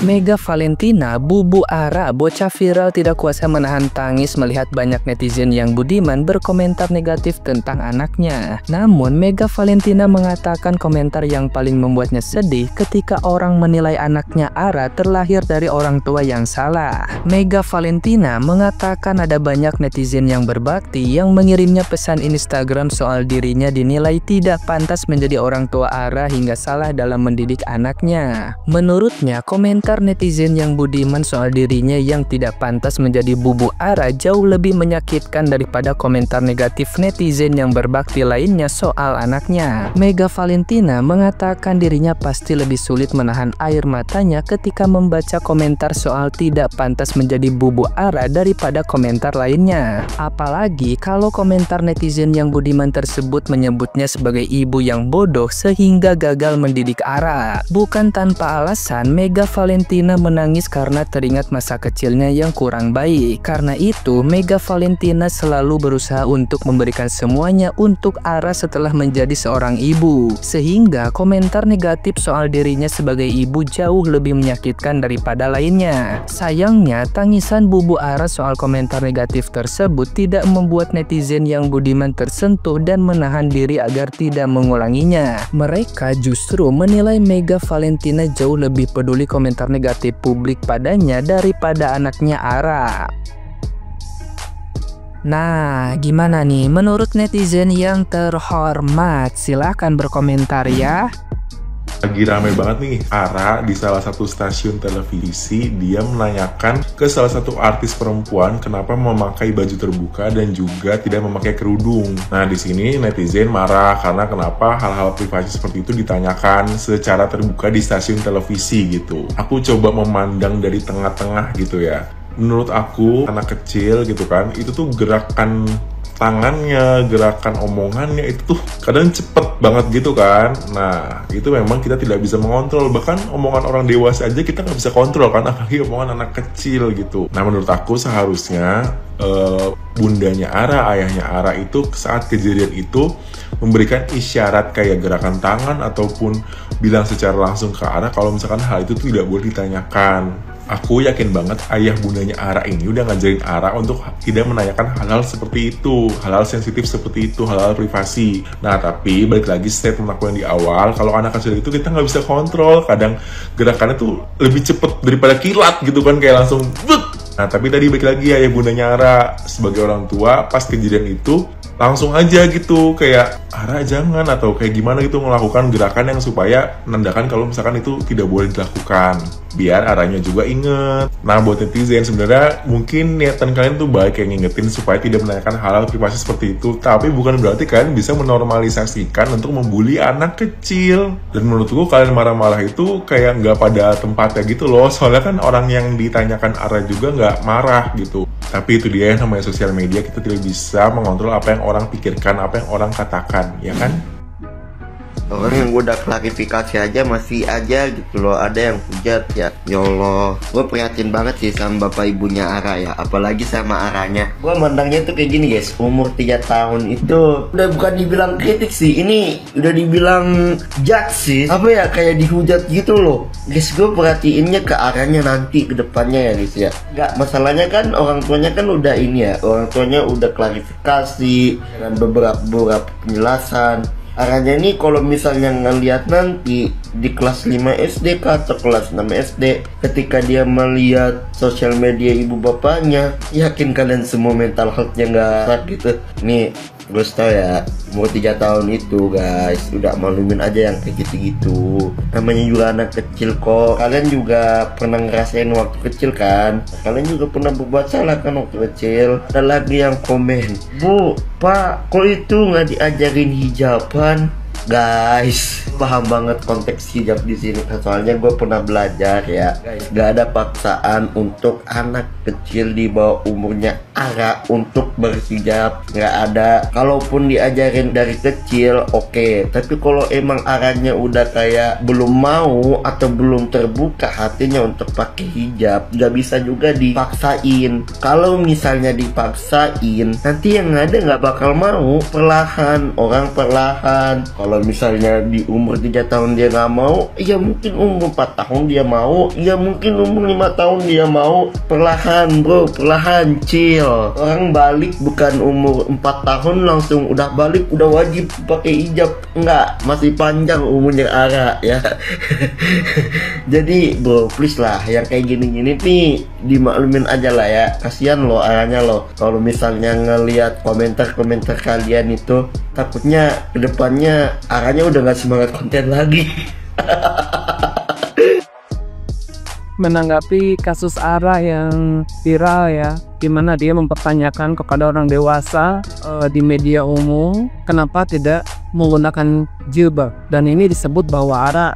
Mega Valentina, Bubu Ara, bocah viral tidak kuasa menahan tangis melihat banyak netizen yang budiman berkomentar negatif tentang anaknya. Namun, Mega Valentina mengatakan komentar yang paling membuatnya sedih ketika orang menilai anaknya Ara terlahir dari orang tua yang salah. Mega Valentina mengatakan ada banyak netizen yang berbakti yang mengirimnya pesan Instagram soal dirinya dinilai tidak pantas menjadi orang tua Ara hingga salah dalam mendidik anaknya. Menurutnya, komentar netizen yang budiman soal dirinya yang tidak pantas menjadi Bubu Ara jauh lebih menyakitkan daripada komentar negatif netizen yang berbakti lainnya soal anaknya. Mega Valentina mengatakan dirinya pasti lebih sulit menahan air matanya ketika membaca komentar soal tidak pantas menjadi Bubu Ara daripada komentar lainnya. Apalagi kalau komentar netizen yang budiman tersebut menyebutnya sebagai ibu yang bodoh sehingga gagal mendidik Ara. Bukan tanpa alasan, Mega Valentina menangis karena teringat masa kecilnya yang kurang baik. Karena itu, Mega Valentina selalu berusaha untuk memberikan semuanya untuk Ara setelah menjadi seorang ibu. Sehingga komentar negatif soal dirinya sebagai ibu jauh lebih menyakitkan daripada lainnya. Sayangnya, tangisan Bubu Ara soal komentar negatif tersebut tidak membuat netizen yang budiman tersentuh dan menahan diri agar tidak mengulanginya. Mereka justru menilai Mega Valentina jauh lebih peduli komentar negatif publik padanya daripada anaknya Ara. Nah, gimana nih menurut netizen yang terhormat? Silahkan berkomentar ya. Lagi rame banget nih, Ara di salah satu stasiun televisi dia menanyakan ke salah satu artis perempuan kenapa memakai baju terbuka dan juga tidak memakai kerudung. Nah, di sini netizen marah karena kenapa hal-hal privasi seperti itu ditanyakan secara terbuka di stasiun televisi gitu. Aku coba memandang dari tengah-tengah gitu ya. Menurut aku, anak kecil gitu kan, itu tuh gerakan tangannya, gerakan omongannya itu tuh kadang cepet banget gitu kan. Nah, itu memang kita tidak bisa mengontrol. Bahkan omongan orang dewasa aja kita nggak bisa kontrol kan, apalagi omongan anak kecil gitu. Nah, menurut aku seharusnya bundanya Ara, ayahnya Ara itu saat kejadian itu memberikan isyarat kayak gerakan tangan ataupun bilang secara langsung ke Ara kalau misalkan hal itu tidak boleh ditanyakan. Aku yakin banget ayah bundanya Ara ini udah ngajarin Ara untuk tidak menanyakan hal-hal seperti itu, hal-hal sensitif seperti itu, hal-hal privasi. Nah, tapi balik lagi statement aku yang di awal, kalau anak kecil itu kita nggak bisa kontrol, kadang gerakannya tuh lebih cepet daripada kilat gitu kan, kayak langsung but. Nah, tapi tadi balik lagi ayah bundanya Ara sebagai orang tua pas kejadian itu langsung aja gitu kayak Ara jangan atau kayak gimana gitu melakukan gerakan yang supaya menandakan kalau misalkan itu tidak boleh dilakukan biar Aranya juga inget. Nah, buat netizen sebenarnya mungkin niatan kalian tuh baik yang ngingetin supaya tidak menanyakan hal-hal privasi seperti itu, tapi bukan berarti kalian bisa menormalisasikan untuk membuli anak kecil. Dan menurutku kalian marah-marah itu kayak nggak pada tempatnya gitu loh, soalnya kan orang yang ditanyakan Ara juga nggak marah gitu. Tapi itu dia namanya sosial media, kita tidak bisa mengontrol apa yang orang pikirkan, apa yang orang katakan, ya kan? Orang yang gue udah klarifikasi aja masih aja gitu loh, ada yang hujat ya. Ya Allah, gue prihatin banget sih sama bapak ibunya Ara ya, apalagi sama Aranya. Gue mandangnya tuh kayak gini guys, umur 3 tahun itu udah bukan dibilang kritik sih, ini udah dibilang judge sih. Apa ya, kayak dihujat gitu loh. Guys, gue perhatiinnya ke Aranya nanti ke depannya ya guys ya. Gak, masalahnya kan orang tuanya kan udah ini ya, orang tuanya udah klarifikasi dengan beberapa penjelasan. Aranya ini kalau misalnya ngelihat nanti di kelas 5 SD atau kelas 6 SD, ketika dia melihat sosial media ibu bapaknya, yakin kalian semua mental health-nya nggak sehat gitu. Nih, gue tau ya, umur 3 tahun itu guys, udah maklumin aja yang kayak gitu-gitu. Namanya juga anak kecil kok. Kalian juga pernah ngerasain waktu kecil kan? Kalian juga pernah berbuat salah kan waktu kecil. Ada lagi yang komen, Bu, Pak, kok itu nggak diajarin hijaban? Guys, paham banget konteks hijab di sini. Soalnya gue pernah belajar ya, gak ada paksaan untuk anak kecil di bawah umurnya Ara untuk berhijab, gak ada. Kalaupun diajarin dari kecil, oke. Tapi kalau emang Aranya udah kayak belum mau atau belum terbuka hatinya untuk pakai hijab, gak bisa juga dipaksain. Kalau misalnya dipaksain, nanti yang ada gak bakal mau. Perlahan, orang perlahan. Kalau Kalau misalnya di umur 3 tahun dia nggak mau, ya mungkin umur 4 tahun dia mau, ya mungkin umur 5 tahun dia mau. Perlahan bro, perlahan, chill. Orang balik bukan umur 4 tahun langsung udah balik, udah wajib pakai hijab. Enggak, masih panjang umurnya Ara ya. Jadi bro, please lah, yang kayak gini-gini nih dimaklumin aja lah ya. Kasihan lo Aranya lo. Kalau misalnya ngelihat komentar-komentar kalian itu, takutnya kedepannya Aranya udah nggak semangat konten lagi. Menanggapi kasus Ara yang viral ya, di mana dia mempertanyakan kepada orang dewasa di media umum kenapa tidak menggunakan jilbab, dan ini disebut bahwa Ara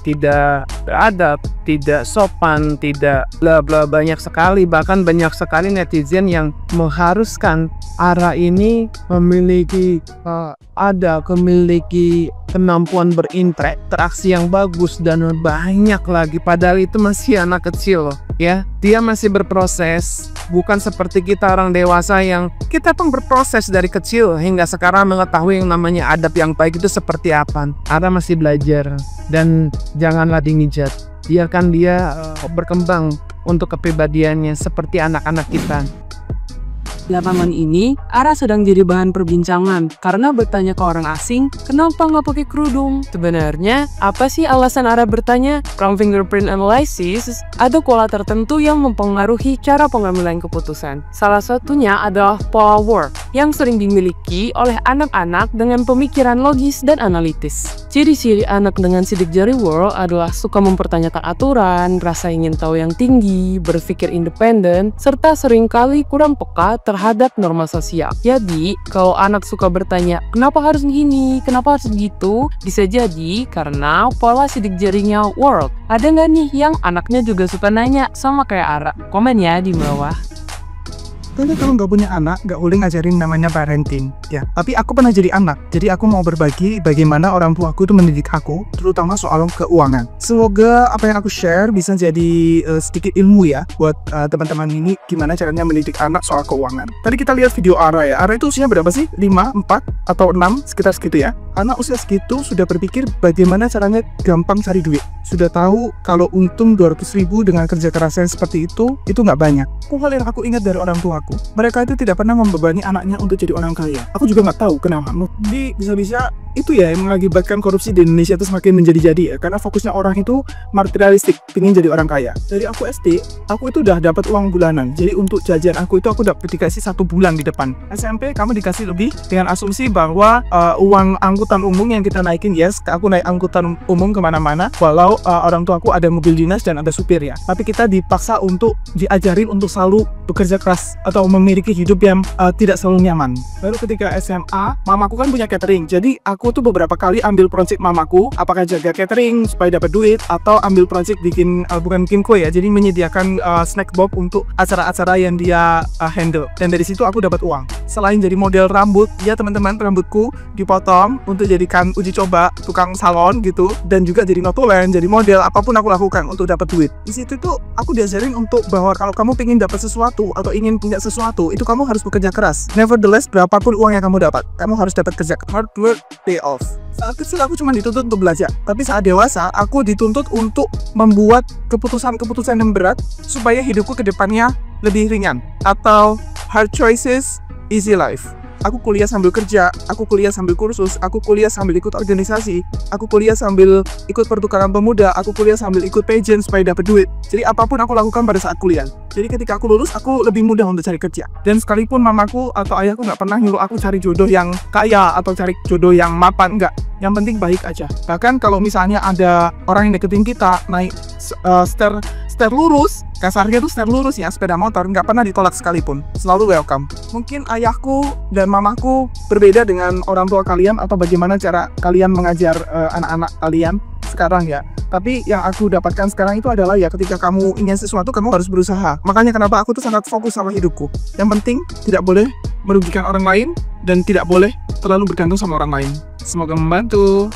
tidak beradab, tidak sopan, tidak bla bla, banyak sekali, bahkan banyak sekali netizen yang mengharuskan Ara ini memiliki memiliki kemampuan berinteraksi yang bagus dan banyak lagi, padahal itu masih anak kecil loh ya. Dia masih berproses, bukan seperti kita orang dewasa yang kita pun berproses dari kecil hingga sekarang mengetahui yang namanya adab yang baik itu seperti apa. Ara masih belajar dan janganlah dimijat, biarkan dia berkembang untuk kepribadiannya seperti anak-anak kita. Belakangan ini, Ara sedang jadi bahan perbincangan karena bertanya ke orang asing, kenapa nggak pakai kerudung? Sebenarnya, apa sih alasan Ara bertanya? From fingerprint analysis, ada pola tertentu yang mempengaruhi cara pengambilan keputusan. Salah satunya adalah pola work, yang sering dimiliki oleh anak-anak dengan pemikiran logis dan analitis. Ciri-ciri anak dengan sidik jari work adalah suka mempertanyakan aturan, rasa ingin tahu yang tinggi, berpikir independen, serta seringkali kurang peka terhadap norma sosial. Jadi, kalau anak suka bertanya, kenapa harus gini, kenapa harus gitu, bisa jadi karena pola sidik jarinya work. Ada nggak nih yang anaknya juga suka nanya sama kayak Ara? Komen ya di bawah. Tentu kalau nggak punya anak, nggak boleh ngajarin namanya parenting ya. Tapi aku pernah jadi anak, jadi aku mau berbagi bagaimana orang tuaku itu mendidik aku, terutama soal keuangan. Semoga apa yang aku share bisa jadi sedikit ilmu ya buat teman-teman ini, gimana caranya mendidik anak soal keuangan. Tadi kita lihat video Ara ya. Ara itu usianya berapa sih? 5, 4, atau 6, sekitar segitu ya. Anak usia segitu sudah berpikir bagaimana caranya gampang cari duit. Sudah tahu kalau untung 200.000 dengan kerja kerasnya seperti itu nggak banyak. Hal yang aku ingat dari orang tuaku, mereka itu tidak pernah membebani anaknya untuk jadi orang kaya. Aku juga nggak tahu kenapa. Jadi bisa-bisa itu ya yang mengakibatkan korupsi di Indonesia itu semakin menjadi-jadi ya, karena fokusnya orang itu materialistik, pengen jadi orang kaya. Dari aku SD, aku itu udah dapat uang bulanan. Jadi untuk jajan aku dapat dikasih 1 bulan di depan. SMP kamu dikasih lebih dengan asumsi bahwa uang angkutan umum yang kita naikin, yes, aku naik angkutan umum kemana-mana, walau orang tua aku ada mobil dinas dan ada supir ya. Tapi kita dipaksa untuk diajarin untuk selalu bekerja keras atau memiliki hidup yang tidak selalu nyaman. Baru ketika SMA, mamaku kan punya catering, jadi aku tuh beberapa kali ambil project mamaku, apakah jaga catering supaya dapat duit, atau ambil project bikin bukan bikin kue ya, jadi menyediakan snack box untuk acara-acara yang dia handle. Dan dari situ aku dapat uang. Selain jadi model rambut, ya teman-teman, rambutku dipotong untuk jadikan uji coba tukang salon gitu, dan juga jadi notulen, jadi model, apapun aku lakukan untuk dapat duit. Di situ tuh aku diajarin untuk bahwa kalau kamu pengen dapat sesuatu atau ingin punya sesuatu, itu kamu harus bekerja keras. Nevertheless, berapapun uang yang kamu dapat, kamu harus dapat kerja. Hard work pay off. Saat kecil aku cuma dituntut untuk belajar, tapi saat dewasa aku dituntut untuk membuat keputusan-keputusan yang berat supaya hidupku ke depannya lebih ringan. Atau hard choices, easy life. Aku kuliah sambil kerja, aku kuliah sambil kursus, aku kuliah sambil ikut organisasi, aku kuliah sambil ikut pertukaran pemuda, aku kuliah sambil ikut pageant supaya dapat duit. Jadi apapun aku lakukan pada saat kuliah. Jadi ketika aku lulus, aku lebih mudah untuk cari kerja. Dan sekalipun mamaku atau ayahku nggak pernah nyuruh aku cari jodoh yang kaya atau cari jodoh yang mapan, nggak. Yang penting baik aja. Bahkan kalau misalnya ada orang yang deketin kita naik stair lurus, kasarnya tuh stair lurus ya, sepeda motor, nggak pernah ditolak sekalipun, selalu welcome. Mungkin ayahku dan mamaku berbeda dengan orang tua kalian, atau bagaimana cara kalian mengajar anak-anak kalian sekarang ya. Tapi yang aku dapatkan sekarang itu adalah ya, ketika kamu ingin sesuatu, kamu harus berusaha. Makanya kenapa aku tuh sangat fokus sama hidupku. Yang penting tidak boleh merugikan orang lain dan tidak boleh terlalu bergantung sama orang lain. Semoga membantu.